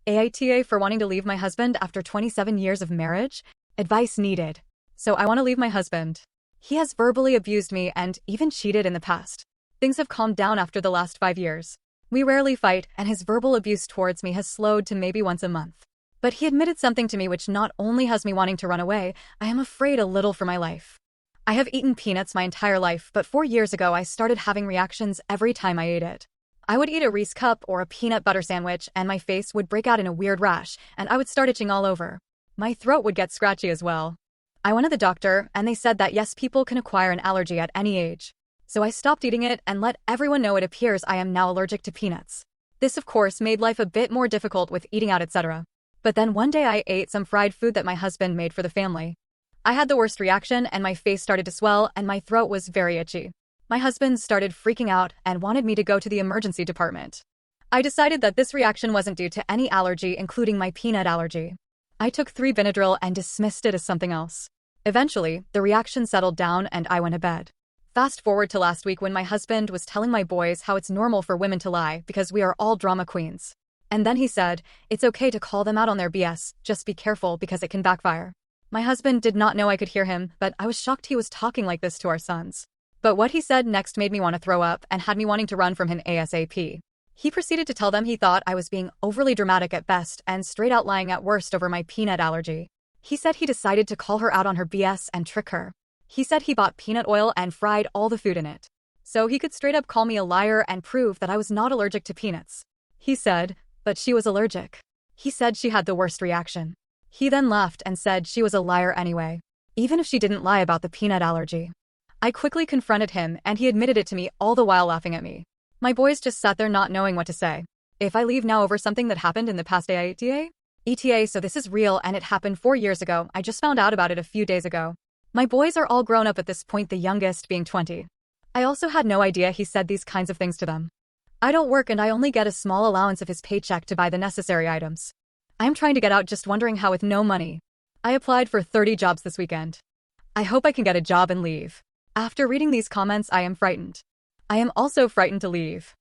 AITA for wanting to leave my husband after 27 years of marriage? Advice needed. So I want to leave my husband. He has verbally abused me and even cheated in the past. Things have calmed down after the last 5 years. We rarely fight, and his verbal abuse towards me has slowed to maybe once a month. But he admitted something to me which not only has me wanting to run away, I am afraid a little for my life. I have eaten peanuts my entire life, but 4 years ago I started having reactions every time I ate it. I would eat a Reese cup or a peanut butter sandwich and my face would break out in a weird rash and I would start itching all over. My throat would get scratchy as well. I went to the doctor and they said that yes, people can acquire an allergy at any age. So I stopped eating it and let everyone know it appears I am now allergic to peanuts. This of course made life a bit more difficult with eating out, etc. But then one day I ate some fried food that my husband made for the family. I had the worst reaction and my face started to swell and my throat was very itchy. My husband started freaking out and wanted me to go to the emergency department. I decided that this reaction wasn't due to any allergy, including my peanut allergy. I took 3 Benadryl and dismissed it as something else. Eventually, the reaction settled down and I went to bed. Fast forward to last week when my husband was telling my boys how it's normal for women to lie because we are all drama queens. And then he said, it's okay to call them out on their BS, just be careful because it can backfire. My husband did not know I could hear him, but I was shocked he was talking like this to our sons. But what he said next made me want to throw up and had me wanting to run from him ASAP. He proceeded to tell them he thought I was being overly dramatic at best and straight out lying at worst over my peanut allergy. He said he decided to call her out on her BS and trick her. He said he bought peanut oil and fried all the food in it. So he could straight up call me a liar and prove that I was not allergic to peanuts. He said, but she was allergic. He said she had the worst reaction. He then laughed and said she was a liar anyway, even if she didn't lie about the peanut allergy. I quickly confronted him and he admitted it to me, all the while laughing at me. My boys just sat there not knowing what to say. If I leave now over something that happened in the past AITA? ETA, so this is real and it happened 4 years ago. I just found out about it a few days ago. My boys are all grown up at this point, the youngest being 20. I also had no idea he said these kinds of things to them. I don't work and I only get a small allowance of his paycheck to buy the necessary items. I'm trying to get out, just wondering how with no money. I applied for 30 jobs this weekend. I hope I can get a job and leave. After reading these comments, I am frightened. I am also frightened to leave.